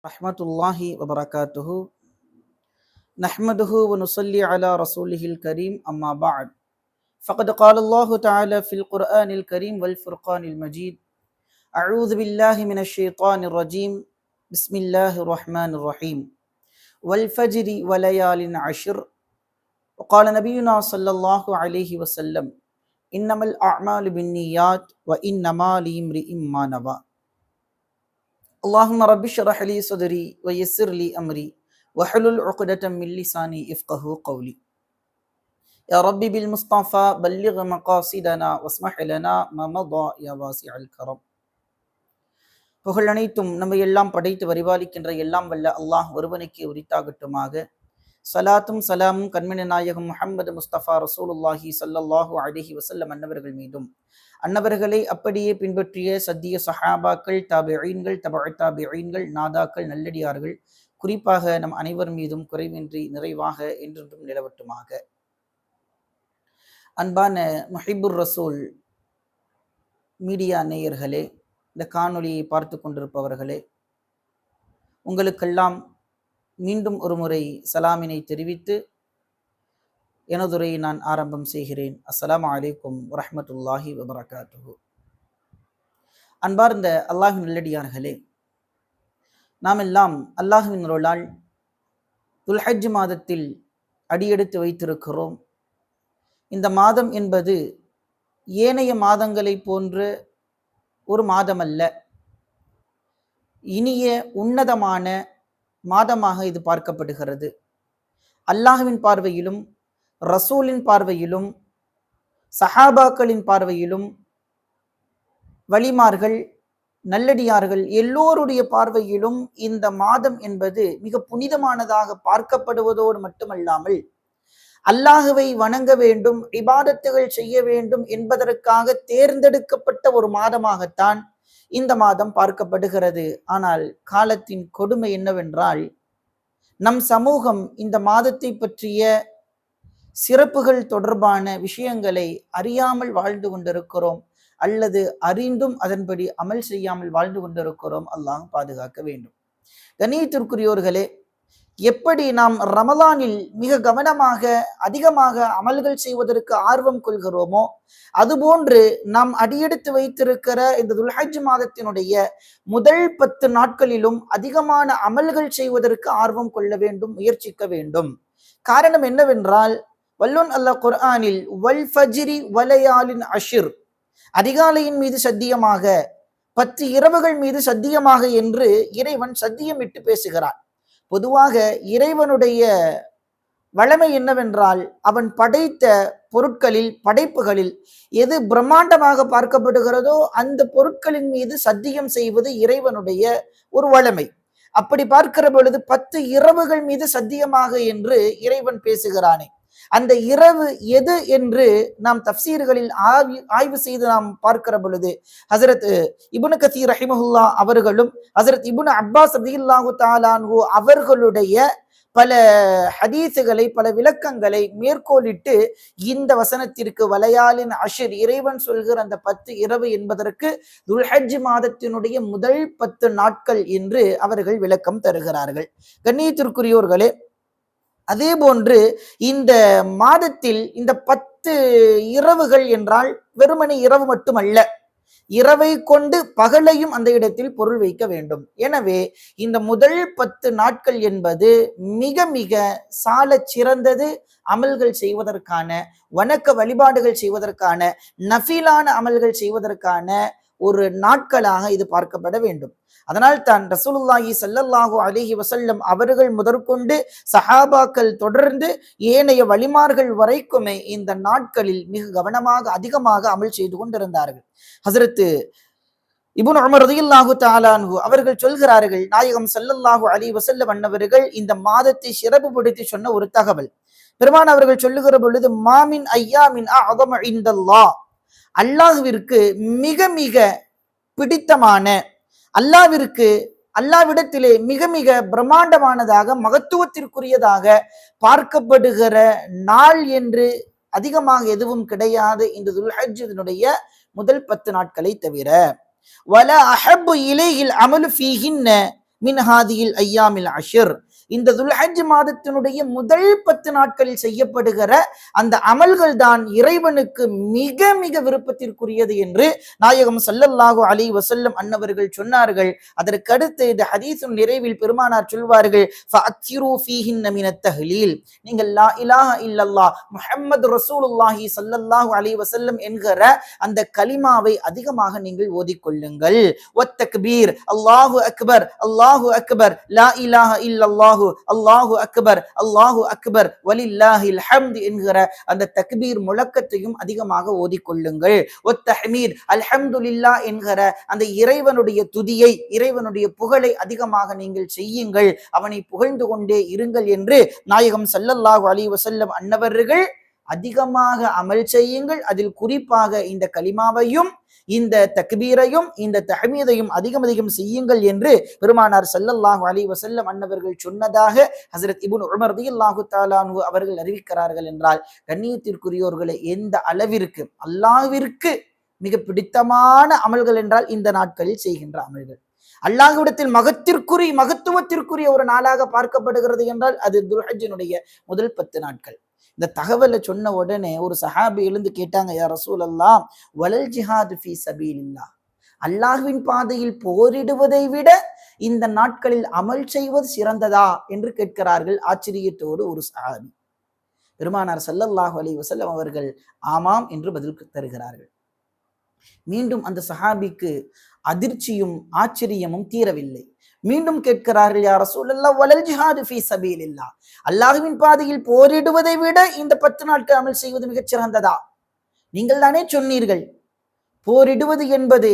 ரஹ்மத்துல்லாஹி வபரகாத்துஹு நஹ்மதுஹு வ நுஸல்லி அலா ரசூலிஹில் கரீம் அம்மா பஅத் ஃபகத் காலல்லாஹு தஆலா ஃபில் குர்ஆனில் கரீம் வல் ஃபுர்கானில் மஜீத் அஊது பில்லாஹி மினஷ் ஷைத்தானிர் ரஜீம் பிஸ்மில்லாஹிர் ரஹ்மானிர் ரஹீம் வல் ஃபஜ்ரி வ லயாலின் அஷ்ர் وقال نبينا صلى الله عليه وسلم إنما الأعمال بالنيات وإنما لامرئ ما نوى اللهم رب اشرح لي صدري ويسر لي أمري وحلل عقدة من لساني يفقهوا قولي يا ربي بالمصطفى بلغ مقاصدنا واسمح لنا ما مضى يا واسع الكرم. புகழ் அனைத்தும் நம்ம எல்லாம் படைத்து பரிபாலிக்கின்ற எல்லாம் வல்ல அல்லாஹ் ஒருவனுக்கு உரித்தாகட்டுமாக. சலாத்தும் சலாமும் கண்மணி நாயகம் முஹம்மது முஸ்தபா ரசூலுல்லாஹி ஸல்லல்லாஹு அலைஹி வஸல்லம் அன்னவர்கள் மீதும் அன்னவர்களை அப்படியே பின்பற்றிய சத்திய சஹாபாக்கள், தாபிஈன்கள், தபஅ தாபிஈன்கள், நாதாக்கள், நல்லடியார்கள், குறிப்பாக நம் அனைவர் மீதும் குறைவின்றி நிறைவாக என்றென்றும் நிலவட்டுமாக. அன்பான முஹிப்புர் ரசூல் மீடியா நேயர்களே, இந்த காணொளியை பார்த்து கொண்டிருப்பவர்களே, உங்களுக்கெல்லாம் மீண்டும் ஒரு முறை சலாமினை தெரிவித்து எனதுரையை நான் ஆரம்பம் செய்கிறேன். அஸ்ஸலாமு அலைக்கும் வரஹ்மத்துல்லாஹி வபரகாத்துஹு. அன்பார்ந்த அல்லாஹ்வின் நல்லடியார்களே, நாம் எல்லாம் அல்லாஹ்வின் அருளால் துல்ஹஜ் மாதத்தில் அடியெடுத்து வைத்திருக்கிறோம். இந்த மாதம் என்பது ஏனைய மாதங்களை போன்ற ஒரு மாதம் அல்ல, இனிய உன்னதமான மாதமாக இது பார்க்கப்படுகிறது. அல்லாஹ்வின் பார்வையிலும், ரசூலின் பார்வையிலும், சஹாபாக்களின் பார்வையிலும், வலிமார்கள், நல்லடியார்கள் எல்லோருடைய பார்வையிலும் இந்த மாதம் என்பது மிக புனிதமானதாக பார்க்கப்படுவதோடு மட்டுமல்லாமல் அல்லாஹுவை வணங்க வேண்டும், இபாதத்துகள் செய்ய வேண்டும் என்பதற்காக தேர்ந்தெடுக்கப்பட்ட ஒரு மாதமாகத்தான் இந்த மாதம் பார்க்கப்படுகிறது. ஆனால் காலத்தின் கொடுமை என்னவென்றால், நம் சமூகம் இந்த மாதத்தை பற்றிய சிறப்புகள் தொடர்பான விஷயங்களை அறியாமல் வாழ்ந்து கொண்டிருக்கிறோம், அல்லது அறிந்தும் அதன்படி அமல் செய்யாமல் வாழ்ந்து கொண்டிருக்கிறோம். அல்லாஹ் பாதுகாக்க வேண்டும். கண்ணியத்திற்குரியோர்களே, எப்படி நாம் ரமலானில் மிக கவனமாக அதிகமாக அமல்கள் செய்வதற்கு ஆர்வம் கொள்கிறோமோ, அதுபோன்று நாம் அடியெடுத்து வைத்திருக்கிற இந்த துல்ஹஜ் மாதத்தினுடைய முதல் 10 நாட்களிலும் அதிகமான அமல்கள் செய்வதற்கு ஆர்வம் கொள்ள வேண்டும், முயற்சிக்க வேண்டும். காரணம் என்னவென்றால், வல்லோன் அல்லாஹ் குர்ஆனில் வல் ஃபஜ்ரி வலயாலின் அஷ்ர், அதிகாலையின் மீது சத்தியமாக, 10 இரவுகள் மீது சத்தியமாக என்று இறைவன் சத்தியமிட்டு பேசுகிறான். பொதுவாக இறைவனுடைய வளமை என்னவென்றால், அவன் படைத்த பொருட்களில், படைப்புகளில் எது பிரம்மாண்டமாக பார்க்கப்படுகிறதோ அந்த பொருட்களின் மீது சத்தியம் செய்வது இறைவனுடைய ஒரு வளமை. அப்படி பார்க்கிற பொழுது 10 இரவுகள் மீது சத்தியமாக என்று இறைவன் பேசுகிறானே, அந்த இரவு எது என்று நாம் தஃப்சீர்களில் ஆய்வு செய்து நாம் பார்க்கிற பொழுது ஹஸரத் இப்னு கஸீர் ரஹிமஹுல்லா அவர்களும் ஹஸரத் இப்னு அப்பாஸ் ரலியல்லாஹு தஆலா அன்ஹு அவர்களுடைய பல ஹதீஸுகளை, பல விளக்கங்களை மேற்கோளிட்டு இந்த வசனத்திற்கு வலயாலின் அஷ்ர், இறைவன் சொல்கிற அந்த 10 இரவு என்பதற்கு துல்ஹஜ் மாதத்தினுடைய முதல் 10 நாட்கள் என்று அவர்கள் விளக்கம் தருகிறார்கள். கண்ணியத்திற்குரியோர்களே, அதே போன்று இந்த மாதத்தில் இந்த 10 இரவுகள் என்றால் வெறுமனே இரவு மட்டுமல்ல, இரவை கொண்டு பகலையும் அந்த இடத்தில் பொருள் வைக்க வேண்டும். எனவே இந்த முதல் 10 நாட்கள் என்பது மிக மிக சால சிறந்தது. அமல்கள் செய்வதற்கான, வணக்க வழிபாடுகள் செய்வதற்கான, நஃபிலான அமல்கள் செய்வதற்கான ஒரு நாட்களாக இது பார்க்கப்பட வேண்டும். அதனால் தான் ரசூலுல்லாஹி ஸல்லல்லாஹு அலைஹி வஸல்லம் அவர்கள் முதற்கொண்டு சஹாபாக்கள் தொடர்ந்து ஏனைய வலிமார்கள் வரைக்குமே இந்த நாட்களில் மிக கவனமாக அதிகமாக அமல் செய்து கொண்டிருந்தார்கள். ஹஸரத் இப்னு உமர் ரலியல்லாஹு தஆலா அன்ஹு அவர்கள் சொல்கிறார்கள், நாயகம் ஸல்லல்லாஹு அலைஹி வஸல்லம் அன்னவர்கள் இந்த மாதத்தை சிறப்புப்படுத்தி சொன்ன ஒரு தகவல். பெருமான் அவர்கள் சொல்லுகிற பொழுது, மாமின் ஐயாமின் அஅதமு இன்தல்லாஹ், அல்லாஹ்விற்கு மிக மிக பிடித்தமான, அல்லாஹ்விடத்திலே மிக மிக பிரம்மாண்டமானதாக, மகத்துவத்திற்குரியதாக பார்க்கப்படுகிற நாள் என்று அதிகமாக எதுவும் கிடையாது இந்த துல்ஹஜ்ஜினுடைய முதல் 10 நாட்களை தவிர. வல அஹப்பு இலைஹில் அமலு ஃபீஹின்ன மின் ஹாதியில் ஐயாமில் அஷர். இந்த துல்ஹஜ் மாதத்தினுடைய முதல் 10 நாட்களில் செய்யப்படுகிற அந்த அமல்கள் தான் இறைவனுக்கு மிக மிக விருப்பத்திற்குரியது என்று நாயகம் ஸல்லல்லாஹு அலைஹி வஸல்லம் அன்னவர்கள் சொன்னார்கள். அதற்கடுத்து இந்த ஹதீஸின் நிறைவில் பெருமானார் சொல்வார்கள், ஃபஅக்ஸிரு ஃபீஹின்ன மினத் தஹ்லீல். நீங்கள் லா இலாஹ இல்லல்லாஹ் முஹம்மது ரசூலுல்லாஹி ஸல்லல்லாஹு அலைஹி வஸல்லம் என்கிற அந்த கலிமாவை அதிகமாக நீங்கள் ஓதிக்கொள்ளுங்கள். வத் தக்பீர், அல்லாஹு அக்பர் அல்லாஹு அக்பர், லா இலாஹ இல்லல்லாஹு அல்லாஹு அக்பர் அல்லாஹு அக்பர் வலில்லாஹில் ஹம்த் என்கிற அந்த தக்பீர் முழக்கத்தையும் அதிகமாக ஓதிக்கொள்ளுங்கள். வத் தஹ்மீத், அல்ஹம்துலில்லாஹ் என்கிற அந்த இறைவனுடைய துதியை, இறைவனுடைய புகழை அதிகமாக நீங்கள் செய்யுங்கள், அவனை புகழ்ந்து கொண்டே இருங்கள் என்று நாயகம் ஸல்லல்லாஹு அலைஹி வஸல்லம் அன்னவர்கள் அதிகமாக அமல் செய்யுங்கள். அதில் குறிப்பாக இந்த கலிமாவையும் இந்த தக்பீரையும் இந்த தஹ்மீதையும் அதிகம் அதிகம் செய்யுங்கள் என்று பெருமானார் ஸல்லல்லாஹு அலைஹி வஸல்லம் அன்னவர்கள் சொன்னதாக ஹஜ்ரத் இப்னு உமர் ரலியல்லாஹு தஆலா அன்ஹு அவர்கள் அறிவிக்கிறார்கள் என்றால், கண்ணியத்திற்குரியோர்களே, எந்த அளவிற்கு அல்லாஹ்விற்கு மிக பிடித்தமான அமல்கள் என்றால் இந்த நாட்களில் செய்கின்ற அமல்கள். அல்லாஹ்விடத்தில் மகத்துவத்திற்குரிய ஒரு நாளாக பார்க்கப்படுகிறது என்றால் அது துல்ஹஜ்ஜினுடைய முதல் 10 நாட்கள். இந்த தகவலை சொன்ன உடனே ஒரு சஹாபி எழுந்து கேட்டாங்க, யா ரசூலல்லாஹ், வலல் ஜிஹாது ஃபீ சபீலில்லாஹ், அல்லாஹ்வின் பாதையில் போரிடுவதை விட இந்த நாட்களில் அமல் செய்வது சிறந்ததா என்று கேட்கிறார்கள் ஆச்சரியத்தோடு ஒரு சஹாபி. பெருமானார் ஸல்லல்லாஹு அலைஹி வஸல்லம் அவர்கள் ஆமாம் என்று பதில் தருகிறார்கள். மீண்டும் அந்த சஹாபிக்கு அதிர்ச்சியும் ஆச்சரியமும் தீரவில்லை. மீண்டும் கேட்கிறார்கள், யா ரசூலல்லாஹ், வலல் ஜிஹாது ஃபீ சபீலில்லாஹ், அல்லாஹ்வின் பாதையில் போரிடுவதை விட இந்த 10 நாட்கள் அமல் செய்வது மிகச் சிறந்ததா? நீங்கள் தானே சொன்னீர்கள் போரிடுவது என்பது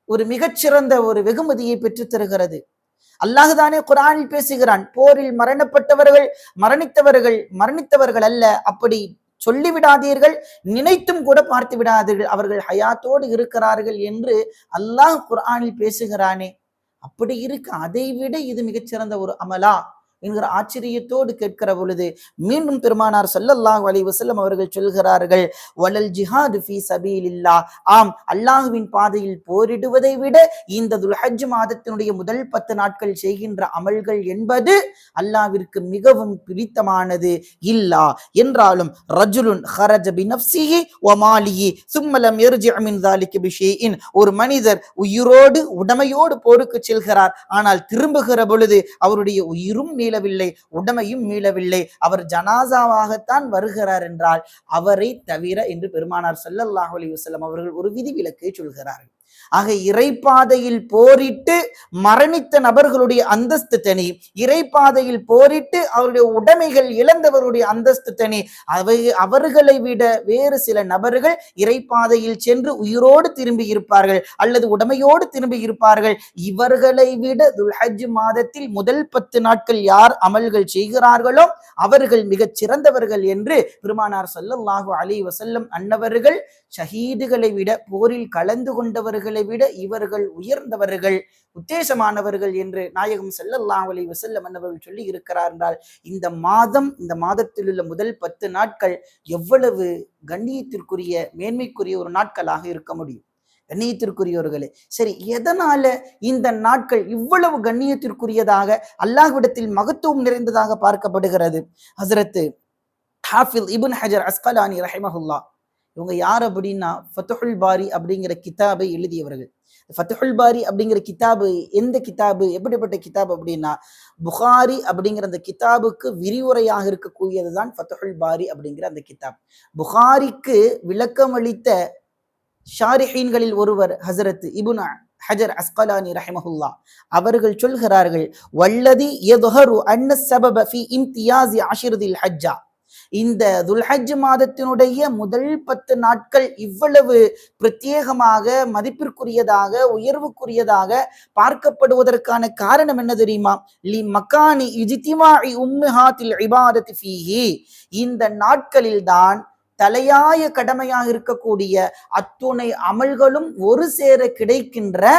ஒரு மிகச்சிறந்த ஒரு வெகுமதியை பெற்றுத் தருகிறது. அல்லாஹ் தானே குர்ஆனில் பேசுகிறான், போரில் மரணித்தவர்கள் அல்ல, அப்படி சொல்லிவிடாதீர்கள், நினைத்தும் கூட பார்த்து விடாதீர்கள், அவர்கள் ஹயாத்தோடு இருக்கிறார்கள் என்று அல்லாஹ் குர்ஆனில் பேசுகிறானே. அப்படி இருக்கு, அதை விட இது மிகச்சிறந்த ஒரு அமலா என்கிற ஆச்சரியத்தோடு கேட்கிற பொழுது மீண்டும் பெருமானார் ஸல்லல்லாஹு அலைஹி வஸல்லம் அவர்கள் சொல்கிறார்கள், வலல் ஜிஹாது ஃபீ சபீலில்லாஹ், ஆம், அல்லாஹ்வின் பாதையில் போரிடுவதை விட இந்த துல்ஹஜ் மாதத்தினுடைய முதல் 10 நாட்கள் செய்கின்ற அமல்கள் என்பது அல்லாஹ்விற்கு மிகவும் பிடித்தமானது. இல்லா என்றாலும் ரஜுலுன் ஹரஜ பினஃப்ஸிஹி வ மாலிஹி சும்ம லம் யர்ஜிஅ மின் ஸாலிக பிஷைஇன், ஒரு மனிதர் உயிரோடு உடமையோடு போருக்கு செல்கிறார், ஆனால் திரும்புகிற பொழுது அவருடைய உயிரும் மீளவில்லை, உடமையும் மீளவில்லை, அவர் ஜனாசாவாகத்தான் வருகிறார் என்றால் அவரை தவிர என்று பெருமானார் ஸல்லல்லாஹு அலைஹி வஸல்லம் அவர்கள் ஒரு விதிவிலக்கை சொல்கிறார்கள். ஆக இறைப்பாதையில் போரிட்டு மரணித்த நபர்களுடைய அந்தஸ்து தனி, இறைப்பாதையில் போரிட்டு அவருடைய உடைமைகள் இழந்தவருடைய அந்தஸ்து தனி. அவர்களை விட வேறு சில நபர்கள் இறைப்பாதையில் சென்று உயிரோடு திரும்பி இருப்பார்கள் அல்லது உடைமையோடு திரும்பி இருப்பார்கள். இவர்களை விட துல்ஹஜ் மாதத்தில் முதல் 10 நாட்கள் யார் அமல்கள் செய்கிறார்களோ அவர்கள் மிகச் சிறந்தவர்கள் என்று பெருமானார் ஸல்லல்லாஹு அலைஹி வஸல்லம் அன்னவர்கள் ஷஹீதுகளை விட, போரில் கலந்து கொண்டவர்களை விட இவர்கள் உயர்ந்தவர்கள், உத்தேசமானவர்கள் என்று நாயகம் ஸல்லல்லாஹு அலைஹி வஸல்லம் அன்னவர்கள் சொல்லி இருக்கிறார் என்றால், இந்த மாதத்தில் உள்ள முதல் 10 நாட்கள் எவ்வளவு கண்ணியத்திற்குரிய மேன்மைக்குரிய ஒரு நாட்களாக இருக்க முடியும். கண்ணியத்திற்குரியவர்களே, சரி, எதனால இந்த நாட்கள் இவ்வளவு கண்ணியத்திற்குரியதாக அல்லாஹ்விடத்தில் மகத்துவம் நிறைந்ததாக பார்க்கப்படுகிறது? ஹஸரத் ஹாஃபிஸ் இப்னு ஹஜர் அஸ்கலானி ரஹிமஹுல்லாஹ், இவங்க யார் அப்படின்னா ஃபத்ஹுல் பாரி அப்படிங்கிற கிதாபை எழுதியவர்கள். ஃபத்ஹுல் பாரி அப்படிங்கிற கிதாபு எந்த கிதாபு, எப்படிப்பட்ட கிதாப் அப்படின்னா புகாரி அப்படிங்கிற அந்த கிதாபுக்கு விரிவுரையாக இருக்கக்கூடியதுதான் ஃபத்ஹுல் பாரி அப்படிங்கிற அந்த கிதாப். புகாரிக்கு விளக்கம் அளித்த ஷாரிஹீன்களில் ஒருவர் ஹஸரத் இப்னு ஹஜர் அஸ்கலானி ரஹிமஹுல்லாஹ் அவர்கள் சொல்கிறார்கள், வல்லதி யظஹரு அன்ன ஸபப ஃபீ இம்தியாஸி அஷ்ரில் ஹஜ்ஜா, இந்த துல்ஹஜ் மாதத்தினுடைய முதல் 10 நாட்கள் இவ்வளவு பிரத்யேகமாக மதிப்பிற்குரியதாக உயர்வுக்குரியதாக பார்க்கப்படுவதற்கான காரணம் என்ன தெரியுமா? லி மகானி இஜ்திமாஇ உம்மஹாத்தில் இபாதத்தி ஃபீஹி, இந்த நாட்களில் தான் தலையாய கடமையாக இருக்கக்கூடிய அத்துணை அமல்களும் ஒரு சேர கிடைக்கின்ற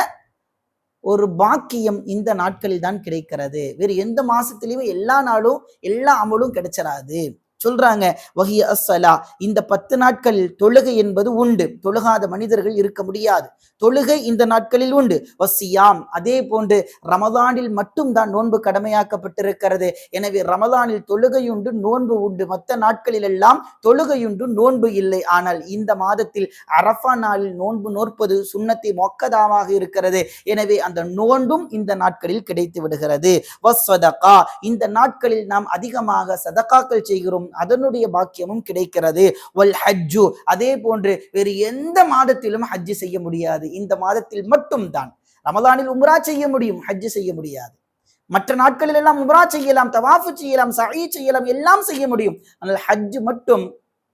ஒரு பாக்கியம் இந்த நாட்களில் தான் கிடைக்கிறது. வேறு எந்த மாசத்திலையும் எல்லா நாளும் எல்லா அமலும் கிடைச்சிடாது. சொல்றாங்க வஹிய அஸ்ஸலா, இந்த 10 நாட்களில் தொழுகை என்பது உண்டு, தொழுகாத மனிதர்கள் இருக்க முடியாது, தொழுகை இந்த நாட்களில் உண்டு. வசியாம், அதே போன்று ரமதானில் மட்டும் தான் நோன்பு கடமையாக்கப்பட்டிருக்கிறது. எனவே ரமதானில் தொழுகையுண்டு நோன்பு உண்டு, மற்ற நாட்களில் எல்லாம் தொழுகையுண்டு நோன்பு இல்லை. ஆனால் இந்த மாதத்தில் அரஃபா நாளில் நோன்பு நோற்பது சுன்னத்தை மொக்கதாவாக இருக்கிறது. எனவே அந்த நோன்பும் இந்த நாட்களில் கிடைத்து விடுகிறது. வஸ்ஸதகா, இந்த நாட்களில் நாம் அதிகமாக சதகாக்கள் செய்கிறோம், அதனுடைய பாக்கியமும் கிடைக்கிறது. வல் ஹஜ்ஜு, அதே போன்று வேறு எந்த மாதத்திலும் ஹஜ்ஜு செய்ய முடியாது, இந்த மாதத்தில் மட்டும் தான். ரமலானில் உம்ரா செய்ய முடியும், ஹஜ்ஜு செய்ய முடியாது. மற்ற நாட்களில் எல்லாம் உம்ரா செய்யலாம், தவாஃபு செய்யலாம், சஈ செய்யலாம், எல்லாம் செய்ய முடியும். ஆனால் ஹஜ்ஜு மட்டும்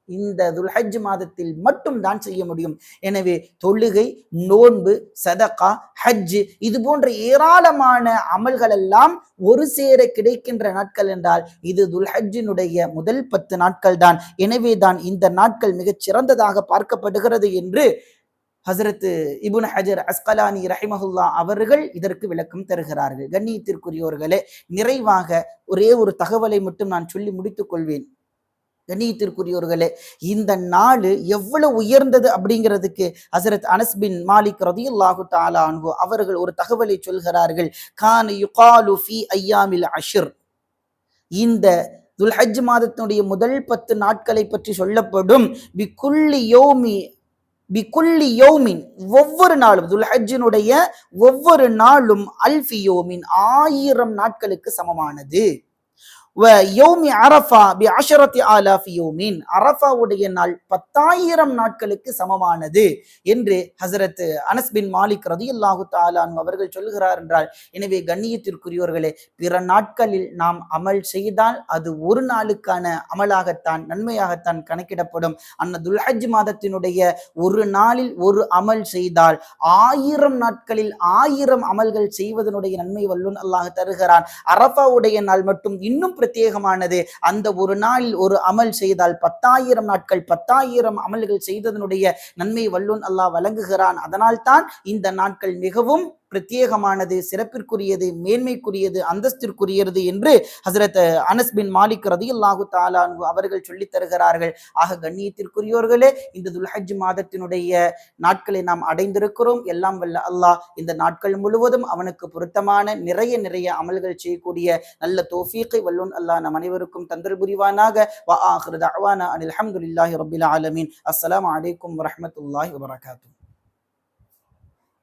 இந்த துல்ஹஜ் மாதத்தில் மட்டும் தான் செய்ய முடியும். எனவே தொழுகை, நோன்பு, சதகா, ஹஜ், இது போன்ற ஏராளமான அமல்கள் எல்லாம் ஒரு சேர கிடைக்கின்ற நாட்கள் என்றால் இது துல்ஹஜ்ஜினுடைய முதல் 10 நாட்கள் தான். எனவே தான் இந்த நாட்கள் மிகச் சிறந்ததாக பார்க்கப்படுகிறது என்று ஹசரத் இப்னு ஹஜர் அஸ்கலானி ரஹிமஹுல்லா அவர்கள் இதற்கு விளக்கம் தருகிறார்கள். கண்ணியத்திற்குரியோர்களே, நிறைவாக ஒரே ஒரு தகவலை மட்டும் நான் சொல்லி முடித்துக் கொள்வேன். கண்ணியத்திற்குரியோர்களே, இந்த நாடு எவ்வளவு உயர்ந்தது அப்படிங்கிறதுக்கு ஹசரத் அனஸ் பின் மாலிக் ரலியல்லாஹு தஆலா அன்ஹு அவர்கள் ஒரு தகவலை சொல்கிறார்கள். கான யுகாலு ஃபீ ஐயாமில் அஷ்ர், இந்த துல்ஹஜ் மாதத்தினுடைய முதல் 10 நாட்களை பற்றி சொல்லப்படும். பிகுல்லி யௌமின், ஒவ்வொரு நாளும், துல்ஹஜ்ஜினுடைய ஒவ்வொரு நாளும், அல்ஃபி யௌமின், 1000 நாட்களுக்கு சமமானது. அரஃபாவுடைய நாள் 10,000 நாட்களுக்கு சமமானது என்று ஹசரத் அனஸ் பின் மாலிக் ரலியல்லாஹு தஆலா அன்ஹு அவர்கள் சொல்கிறார் என்றால், எனவே கண்ணியத்திற்குரியவர்களே, பிற நாட்களில் நாம் அமல் செய்தால் அது ஒரு நாளுக்கான அமலாகத்தான், நன்மையாகத்தான் கணக்கிடப்படும். அந்த துல்ஹஜ் மாதத்தினுடைய ஒரு நாளில் ஒரு அமல் செய்தால் 1000 நாட்களில் 1000 அமல்கள் செய்வதனுடைய நன்மை வல்லோன் அல்லாஹ் தருகிறான். அரஃபாவுடைய நாள் மட்டும் இன்னும் பிரத்யேகமானது. அந்த ஒரு நாளில் ஒரு அமல் செய்தால் 10,000 நாட்கள் 10,000 அமல்கள் செய்ததனுடைய நன்மை வல்லோன் அல்லாஹ் வழங்குகிறான். அதனால் தான் இந்த நாட்கள் மிகவும் பிரத்யேகமானது, சிறப்பிற்குரியது, மேன்மைக்குரியது, அந்தஸ்திற்குரியது என்று ஹசரத் அனஸ் பின் மாலிக் ரலியல்லாஹு தஆலா அன்ஹு அவர்கள் சொல்லித் தருகிறார்கள். ஆக கண்ணியத்திற்குரியவர்களே, இந்த துல்ஹஜ் மாதத்தினுடைய நாட்களை நாம் அடைந்திருக்கிறோம். எல்லாம் வல்ல அல்லாஹ் இந்த நாட்கள் முழுவதும் அவனுக்கு பொருத்தமான நிறைய அமல்கள் செய்யக்கூடிய நல்ல தௌஃபீகை வல்லோன் அல்லாஹ் நம் அனைவருக்கும் தந்தல் புரிவானாக. வ ஆகிரு தஅவானா அனில் ஹம்துலில்லாஹி ரப்பில் ஆலமீன். அஸ்ஸலாமு அலைக்கும் வரஹ்மத்துல்லாஹி வபரகாத்துஹு.